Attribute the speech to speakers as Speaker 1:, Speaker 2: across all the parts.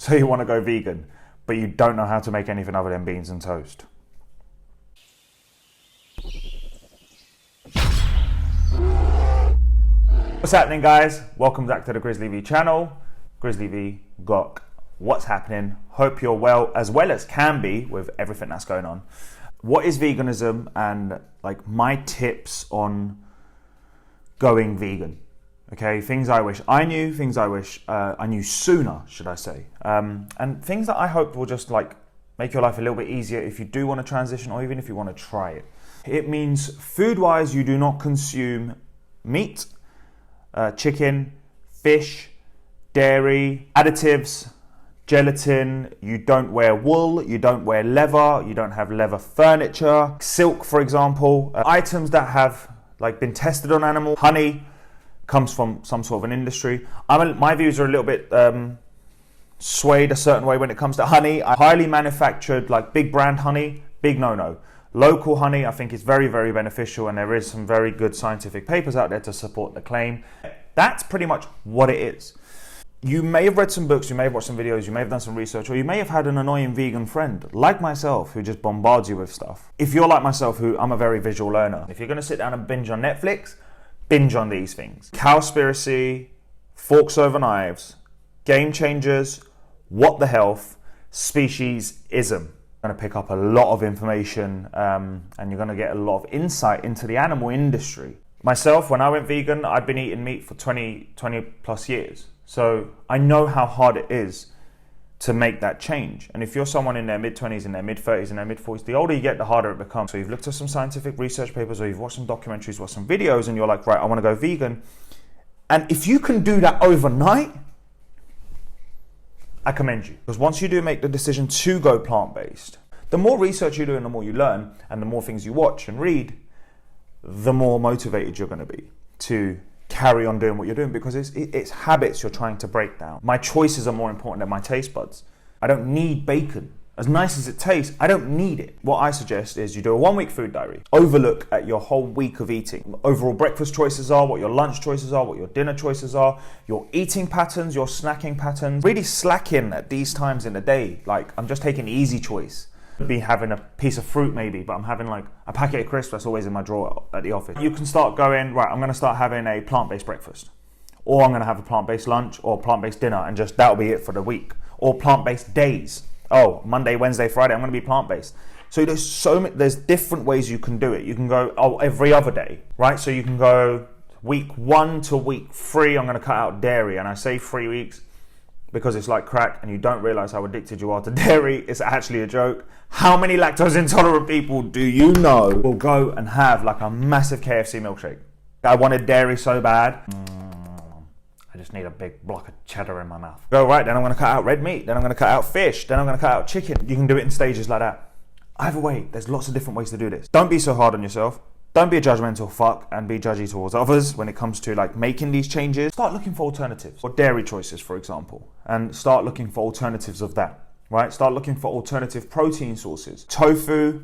Speaker 1: So you want to go vegan, but you don't know how to make anything other than beans and toast. What's happening, guys? Welcome back to the Grizzly V channel. Grizzly V, Gok. What's happening? Hope you're well as can be with everything that's going on. What is veganism and like my tips on going vegan? Okay, things I wish I knew, things I wish I knew sooner, should I say. And things that I hope will just like make your life a little bit easier if you do want to transition or even if you want to try it. It means food-wise, you do not consume meat, chicken, fish, dairy, additives, gelatin, you don't wear wool, you don't wear leather, you don't have leather furniture, silk, for example, items that have like been tested on animal, honey comes from some sort of an industry. My views are a little bit swayed a certain way when it comes to honey. Highly manufactured, like big brand honey, big no-no. Local honey, I think is very, very beneficial, and there is some very good scientific papers out there to support the claim. That's pretty much what it is. You may have read some books, you may have watched some videos, you may have done some research, or you may have had an annoying vegan friend like myself who just bombards you with stuff. If you're like myself, who I'm a very visual learner, if you're going to sit down and binge on Netflix, binge on these things. Cowspiracy, Forks Over Knives, Game Changers, What the Health, Speciesism. You're going to pick up a lot of information and you're going to get a lot of insight into the animal industry. Myself, when I went vegan, I'd been eating meat for 20 plus years. So I know how hard it is to make that change. And if you're someone in their mid-20s, in their mid-30s, in their mid-40s, the older you get, the harder it becomes. So you've looked at some scientific research papers, or you've watched some documentaries, watched some videos, and you're like, right, I want to go vegan. And if you can do that overnight, I commend you. Because once you do make the decision to go plant-based, the more research you do and the more you learn, and the more things you watch and read, the more motivated you're going to be to carry on doing what you're doing, because it's habits you're trying to break down. My choices are more important than my taste buds. I don't need bacon. As nice as it tastes, I don't need it. What I suggest is you do a 1-week food diary. Overlook at your whole week of eating. Overall breakfast choices are, what your lunch choices are, what your dinner choices are, your eating patterns, your snacking patterns. Really slacking at these times in the day. Like, I'm just taking the easy choice. Be having a piece of fruit maybe, but I'm having like a packet of crisps that's always in my drawer at the office. You can start going, right, I'm going to start having a plant-based breakfast, or I'm going to have a plant-based lunch or plant-based dinner, and just that'll be it for the week. Or plant-based days. Oh, Monday, Wednesday, Friday, I'm going to be plant-based. So there's different ways you can do it. You can go, every other day, right? So you can go week 1 to week 3, I'm going to cut out dairy. And I say 3 weeks because it's like crack and you don't realize how addicted you are to dairy. It's actually a joke. How many lactose intolerant people do you know will go and have like a massive KFC milkshake? I wanted dairy so bad. I just need a big block of cheddar in my mouth. Go, right, then I'm going to cut out red meat. Then I'm going to cut out fish. Then I'm going to cut out chicken. You can do it in stages like that. Either way, there's lots of different ways to do this. Don't be so hard on yourself. Don't be a judgmental fuck and be judgy towards others when it comes to like making these changes. Start looking for alternatives, or dairy choices, for example, and start looking for alternatives of that, right? Start looking for alternative protein sources. Tofu.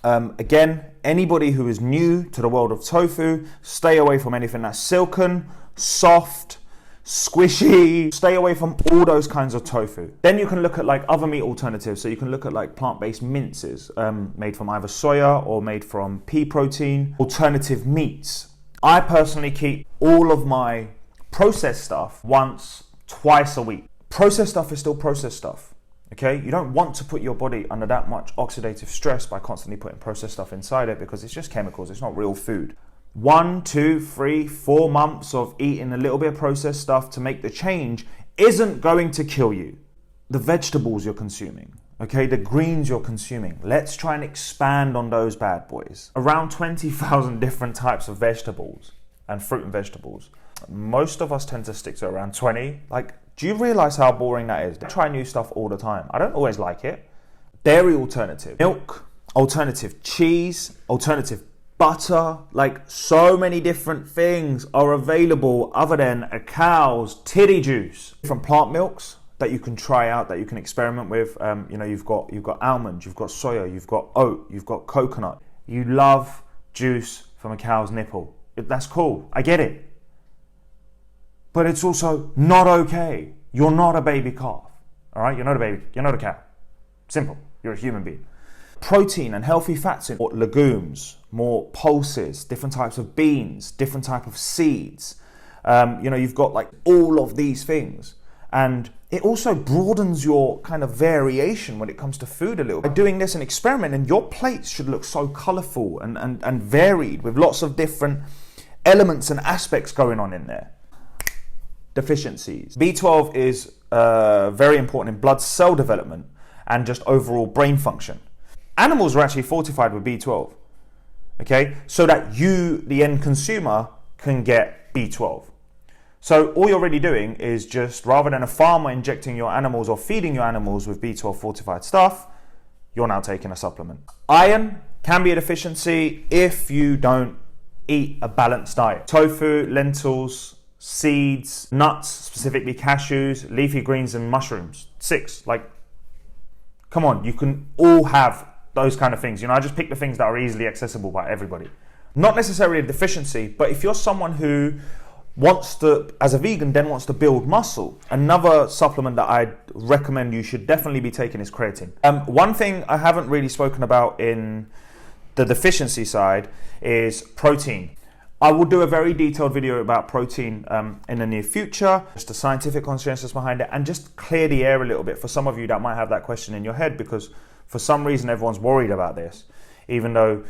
Speaker 1: Again, anybody who is new to the world of tofu, stay away from anything that's silken, soft, squishy. Stay away from all those kinds of tofu. Then you can look at like other meat alternatives. So you can look at like plant-based minces made from either soya or made from pea protein. Alternative meats. I personally keep all of my processed stuff twice a week. Processed stuff is still processed stuff. Okay, you don't want to put your body under that much oxidative stress by constantly putting processed stuff inside it, because it's just chemicals, it's not real food. 1, 2, 3, 4 months of eating a little bit of processed stuff to make the change isn't going to kill you. The vegetables you're consuming, okay, the greens you're consuming, let's try and expand on those bad boys. Around 20,000 different types of vegetables and fruit and vegetables. Most of us tend to stick to around 20. Like, do you realize how boring that is? I try new stuff all the time. I don't always like it. Dairy alternative, milk, alternative cheese, alternative butter, like so many different things are available other than a cow's titty juice. Different plant milks that you can try out, that you can experiment with. You've got almond, you've got soya, you've got oat, you've got coconut. You love juice from a cow's nipple. That's cool. I get it. But it's also not okay. you're not a baby calf. All right, you're not a baby, you're not a cow. Simple, you're a human being. Protein and healthy fats in more legumes, more pulses, different types of beans, different type of seeds. You've got like all of these things. And it also broadens your kind of variation when it comes to food a little. By doing this and experimenting, your plates should look so colorful and varied with lots of different elements and aspects going on in there. Deficiencies. B12 is very important in blood cell development and just overall brain function. Animals are actually fortified with B12, okay? So that you, the end consumer, can get B12. So all you're really doing is just, rather than a farmer injecting your animals or feeding your animals with B12 fortified stuff, you're now taking a supplement. Iron can be a deficiency if you don't eat a balanced diet. Tofu, lentils, seeds, nuts, specifically cashews, leafy greens and mushrooms. 6, like, come on, you can all have those kind of things. I just pick the things that are easily accessible by everybody. Not necessarily a deficiency, but if you're someone who wants to, as a vegan, then wants to build muscle, another supplement that I'd recommend you should definitely be taking is creatine. One thing I haven't really spoken about in the deficiency side is protein. I will do a very detailed video about protein in the near future, just the scientific conscientiousness behind it, and just clear the air a little bit for some of you that might have that question in your head, because for some reason everyone's worried about this, even though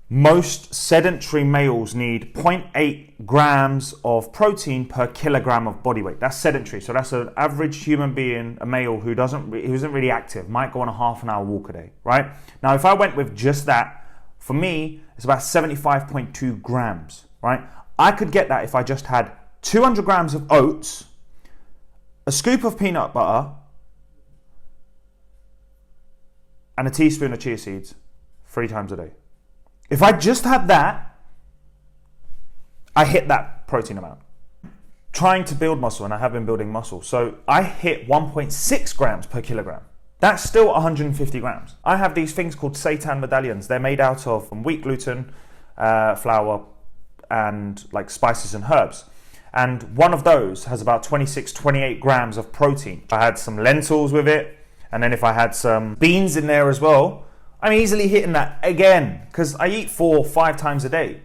Speaker 1: most sedentary males need 0.8 grams of protein per kilogram of body weight. That's sedentary, so that's an average human being, a male who isn't really active, might go on a half an hour walk a day, right? Now, if I went with just that, for me, it's about 75.2 grams, right? I could get that if I just had 200 grams of oats, a scoop of peanut butter, and a teaspoon of chia seeds 3 times a day. If I just had that, I hit that protein amount. Trying to build muscle, and I have been building muscle, so I hit 1.6 grams per kilogram. That's still 150 grams. I have these things called seitan medallions. They're made out of wheat gluten, flour, and like spices and herbs. And one of those has about 26, 28 grams of protein. I had some lentils with it, and then if I had some beans in there as well, I'm easily hitting that again, because I eat 4 or 5 times a day.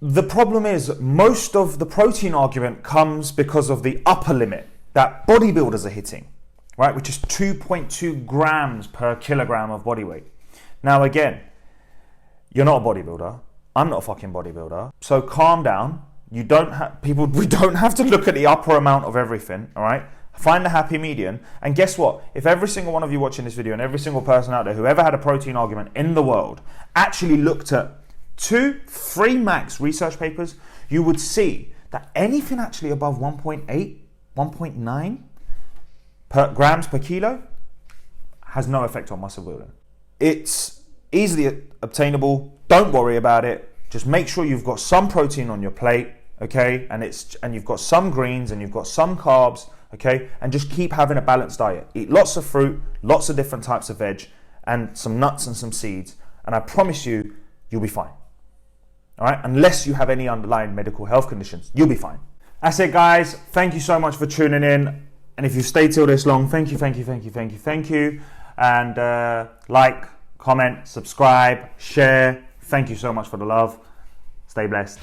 Speaker 1: The problem is, most of the protein argument comes because of the upper limit that bodybuilders are hitting, right? Which is 2.2 grams per kilogram of body weight. Now again, you're not a bodybuilder. I'm not a fucking bodybuilder. So calm down. We don't have to look at the upper amount of everything, all right? Find the happy median. And guess what? If every single one of you watching this video and every single person out there who ever had a protein argument in the world actually looked at 2, 3 max research papers, you would see that anything actually above 1.8, 1.9 grams per kilo has no effect on muscle building. It's easily obtainable. Don't worry about it. Just make sure you've got some protein on your plate, okay? And you've got some greens and you've got some carbs, okay? And just keep having a balanced diet. Eat lots of fruit, lots of different types of veg, and some nuts and some seeds. And I promise you, you'll be fine. All right? Unless you have any underlying medical health conditions, you'll be fine. That's it, guys. Thank you so much for tuning in. And if you've stayed till this long, thank you. And like, comment, subscribe, share. Thank you so much for the love. Stay blessed.